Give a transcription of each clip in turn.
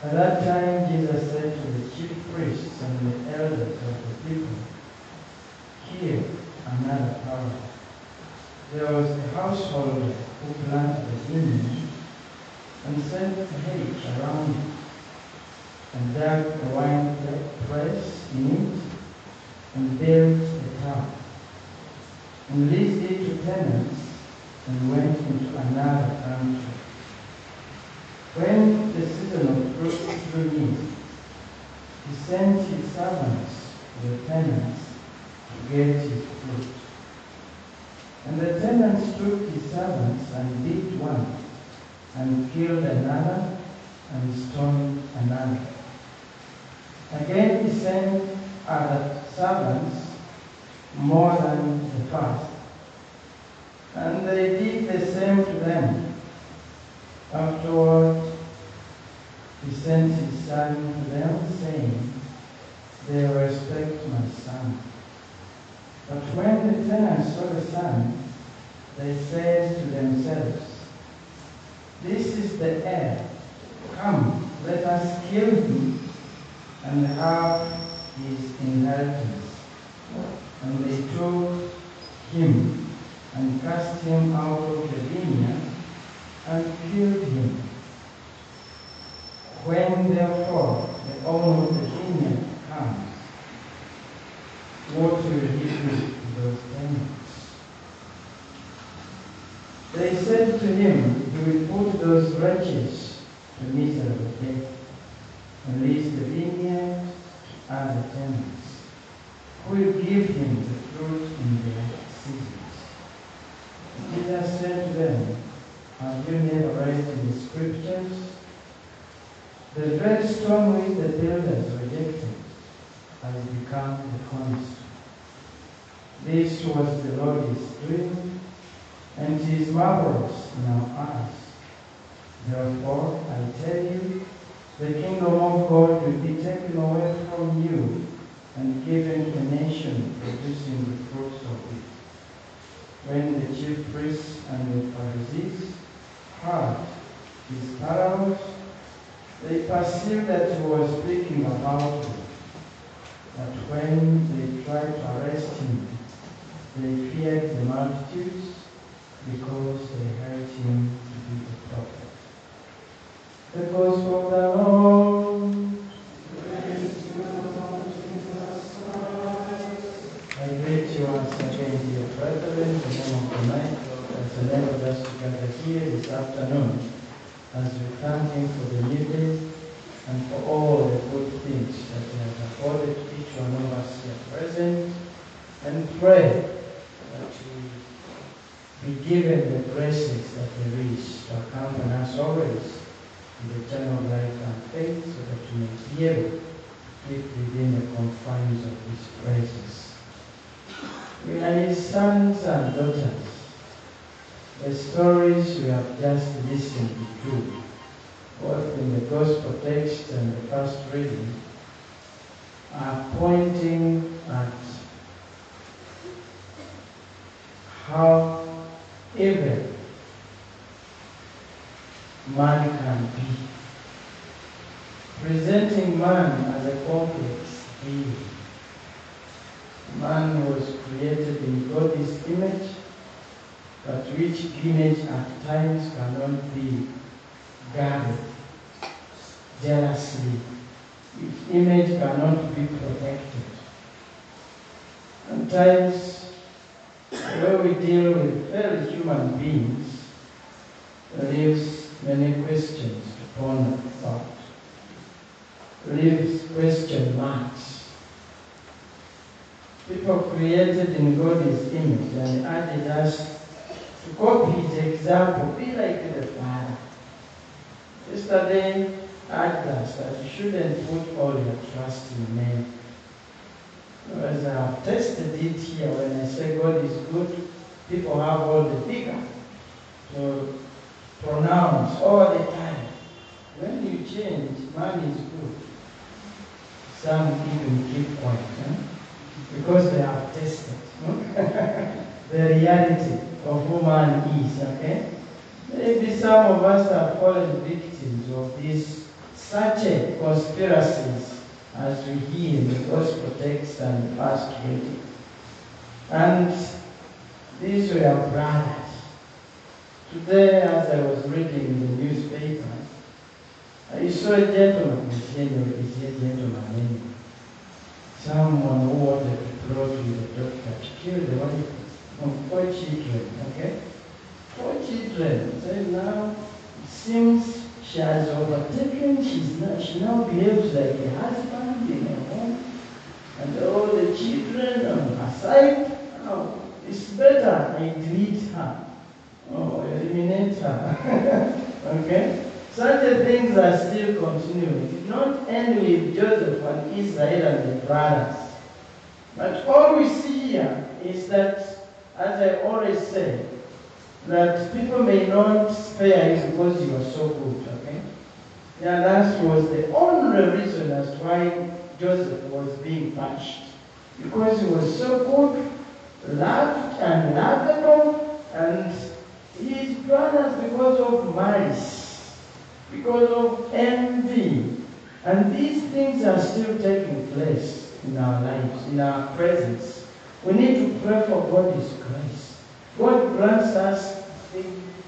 At that time, Jesus said to the chief priests and the elders of the people, "Hear another parable. There was a householder who planted a vineyard and set a hedge around it, and dug a wine press in it, and built a tower, and leased it to tenants, and went into another country. When the season of fruit drew near, he sent his servants to the tenants to get his fruit. And the tenants took his servants and beat one, and killed another, and stoned another. Again he sent other servants, more than the first, and they did the same to them. Afterward, he sent his son to them, saying, 'They respect my son.' But when the tenants saw the son, they said to themselves, 'This is the heir. Come, let us kill him and have his inheritance.' And they took him and cast him out of the vineyard and killed him. When therefore the owner of the vineyard comes, what will he do to those tenants?" They said to him, "He will put those wretches to miserable death, and lease the vineyard to other tenants, who will give him the fruit in their seasons." Jesus said to them, "Have you never read in the Scriptures? The very stone which the builders rejected has become the cornerstone. This was the Lord is doing, and it is marvelous in our eyes. Therefore, I tell you, the kingdom of God will be taken away from you and given to a nation producing the fruits of it." When the chief priests and the Pharisees heard his parables, they perceived that he was speaking about them. But when they tried to arrest him, they feared the multitudes, because they held him to be a prophet. The Gospel of the Lord. Praise to you, Lord Jesus Christ. I greet you once again, dear brethren, in the name of the night, as enabled us to gather here this afternoon, as we thank Him for the new day and for all the good things that He has afforded each one of us here present, and pray that we be given the graces that there is to accompany us always in the journey of life and faith, so that we may be able to keep within the confines of His praises. We are His sons and daughters. The stories we have just listened to, both in the Gospel text and the first reading, are pointing at how evil man can be, presenting man as a complex being. Man was created in God's image, but which image at times cannot be guarded jealously, which image cannot be protected. At times, where we deal with fellow human beings, leaves many questions to ponder about, leaves question marks. People created in God's image and added us to copy his example, be like the Father. Yesterday, I asked us that you shouldn't put all your trust in men. As I've tested it here, when I say God is good, people have all the figure to pronounce all the time. When you change, man is good. Some even keep quiet, because they have tested the reality of who man is, okay? Maybe some of us have fallen victims of these such conspiracies as we hear in the gospel text and past reading. And these were brothers. Today, as I was reading in the newspaper, I saw a gentleman, someone who wanted to go to the doctor to kill the wife of 4 children, okay? 4 children. So now it seems she has overtaken, she now behaves like a husband in her home, and all the children on her side. Oh, it's better I delete her, or eliminate her. Okay? Such things are still continuing. It did not end with Joseph and Israel and the brothers. But all we see here is that, as I always say, that people may not spare you because you are so good, okay? Yeah, that was the only reason as to why Joseph was being punished. Because he was so good, loved and lovable, and his brothers, because of malice, because of envy. And these things are still taking place in our lives, in our presence. We need to pray for God's grace. God grants us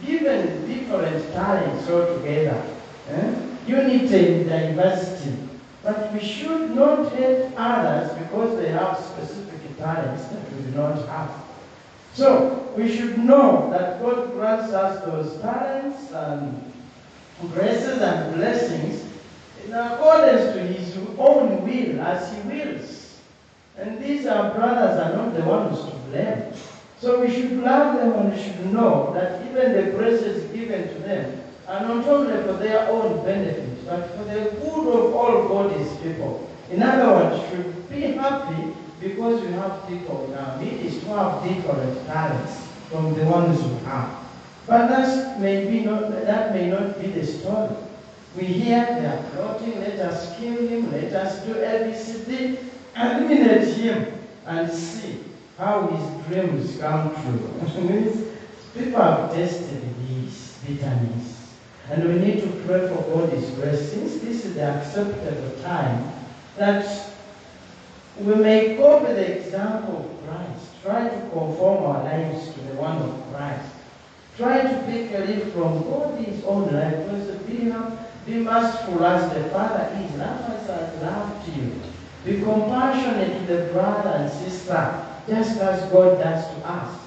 given different talents altogether, unity in diversity. But we should not hate others because they have specific talents that we do not have. So we should know that God grants us those talents and graces and blessings in accordance to his own will, as he wills. And these our brothers are not the ones to blame. So we should love them, and we should know that even the graces given to them are not only for their own benefit, but for the good of all God's people. In other words, we should be happy because we have people in our midst who have different talents from the ones we have. But that may not be the story. We hear they are plotting, let us kill him, let us do ABCD, eliminate him, and see how his dreams come true. People have tested these bitterness. And we need to pray for God's grace, since this is the acceptable time, that we may copy the example of Christ. Try to conform our lives to the one of Christ. Try to pick a leaf from God's own life. Because be merciful as the Father is. Love us as loved you. Be compassionate to the brother and sister, just as God does to us.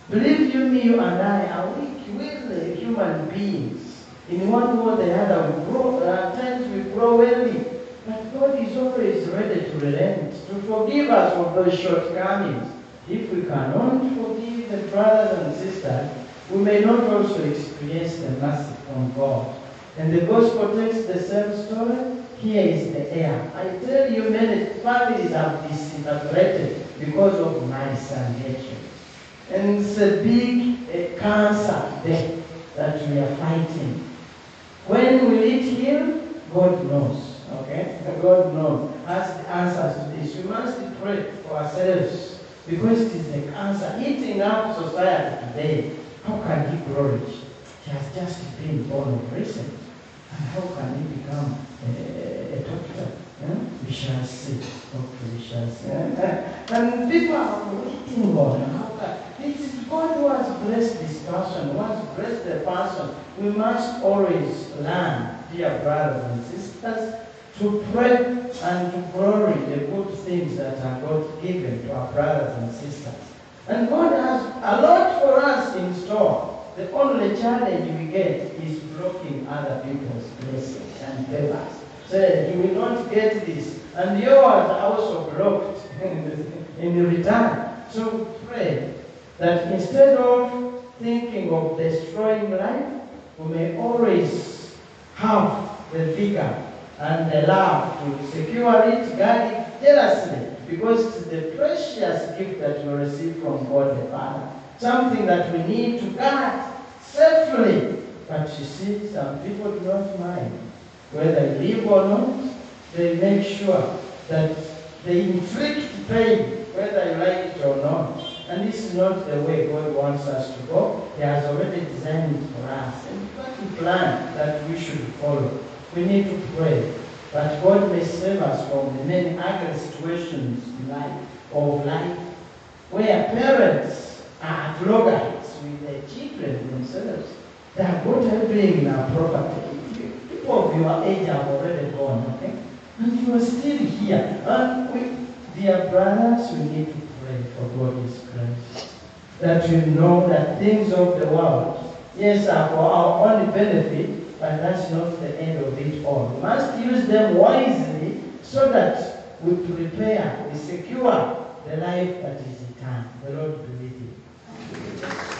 Believe you me, you and I are weak, willful human beings. In one way or the other, we grow. At times we grow early. But God is always ready to relent, to forgive us of those shortcomings. If we cannot forgive the brothers and sisters, we may not also experience the mercy from God. And the gospel tells the same story. Here is the heir. I tell you, many families have disintegrated because of malice and hatred. And it's a big cancer there that we are fighting. When will it heal? God knows. Okay? God knows. Has the answers to this. We must pray for ourselves, because it is the cancer eating up society today. How can he grow rich? He has just been born of recent. And how can he become a doctor? We shall see. Hopefully we shall see. And people are waiting on how can. It is God who has blessed this person, who has blessed the person. We must always learn, dear brothers and sisters, to pray and to glory the good things that are God given to our brothers and sisters. And God has a lot for us in store. The only challenge we get is blocking other people's blessings and favors. So you will not get this. And yours are also blocked. in return. So pray that instead of thinking of destroying life, we may always have the vigor and the love to secure it, guard it jealously, because it's the precious gift that we receive from God the Father. Something that we need to guard safely. But you see, some people do not mind. Whether you live or not, they make sure that they inflict pain, whether you like it or not. And this is not the way God wants us to go. He has already designed it for us. And that's the plan that we should follow. We need to pray that God may save us from the many ugly situations in life, where parents are at loggerheads with their children themselves. They are both having property. People of your age have already gone, okay? And you are still here. And we, dear brothers, we need to pray for God's grace. That we know that things of the world, yes, are for our own benefit, but that's not the end of it all. We must use them wisely so that we prepare, we secure the life that is eternal. The Lord be with you.